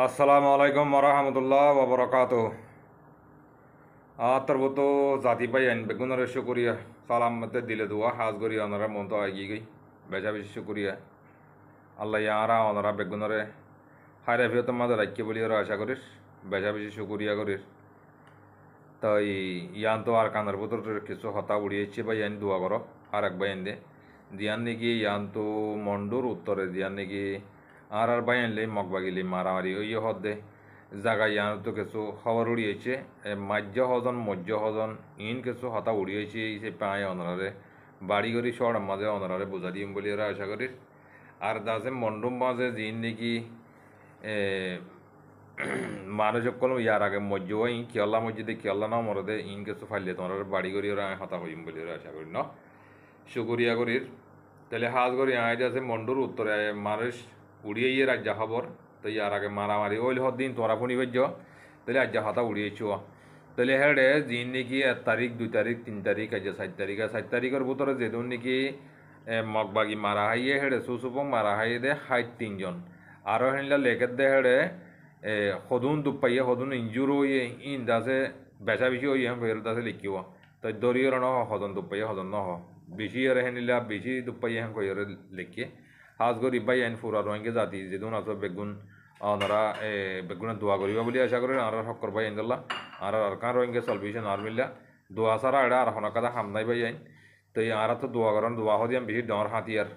আসসালামু আলাইকুম ওরহামতুল্লাহ ওবরাকাত। তরবত জাতি পাই আইন বেগুনের শুকুরিয়া সালামতে দিলে দুয়া হাজ করি অনারা মন তো আগিয়ে গই বেজা বেশি শুকুরিয়া আল্লাহ ইয়ারা অনারা বেগুনরে হায়রা ফিরত মাঝে রাখি বলি ওরা আশা করিস বেজা বেশি শুকুরিয়া করিস। তাই ইয়ান তো আর কানার ভিতর কিছু হতা উড়িয়েছে ভাই আইন দোয়া করো আর এক ভাই আইন দে দিয়ান নাকি ইয়ান তো মন্ডুর উত্তরে দিয়ান নাকি আর ভাই আনলে মগবাগিলি মারামারি ওই হদ দে জায়গা ইয়ান তো কিছু খবর উড়িয়েছে মাজ্য হজন মজ্য হজন ইন কিছু হতা উড়িয়েছে সে পায় অনারে বাড়ি করি শহর মাঝে অনারে বোঝা দিম বলি ওরা আশা করিস। আর দাসে মন্ডুম মাঝে জিন নাকি মানুষ সকল ইয়ার আগে মজ্জ ইন কিয়ল্লা মসজিদে কিয়ল্লা না মরদে ইন কিছু ফাইলে তোমার বাড়ি করি ওরা হতা হইম বলি ওরা আশা করি ন শুকুরিয়া করির। তাহলে হাজ করি আয় আছে মন্ডুর উত্তরে মানুষ উড়িয়ে ইয়ে রাজ্যা খবর তো ইয়ার আগে মারামারি ওইল দিন তোমরা ফোনি বাজ্য তাহলে আজ্যা হতা উড়িয়েছ তাহলে হেডে দিন নাকি 1 তারিখ 2 তারিখ 3 তারিখ আজ 4 তারিখ 4 তারিখের ভিতরে যেদিন নাকি মগবাগি মারা হাইয়ে হেডে সুসুপং মারা হাইয়ে দে 3জন আরও হেনলা লেখের দে হেডে সদুন দুপ পাইয়ে সদুন ইঞ্জুর হইয়ে ইন দাসে বেচা বেশি হইয়ে ফের দাসে লিখিব তাই দরিয়র ন সদন দুপ পাইয়ে সদন নহ বেশি আর হেনিলা বেশি দুপ পাইয়ে হেন কইরে লিখে হাজ গরি বাই আইন ফুরা রোহিঙ্গা জাতি যেদিন আছো বেগুন ওনারা বেগুনের দোয়া করিবা বলে আশা করি আর হকর বাই আইনদুল্লাহ আর কান রোহিঙ্গা সলভেশন আর মিল্লা দোয়া ছাড়া এটা আর হনকাদা হাম নাই বাই আইন তো আর তো দোয়া করেন দোয়া হদিয়াম বেশি ডর হাতিয়ার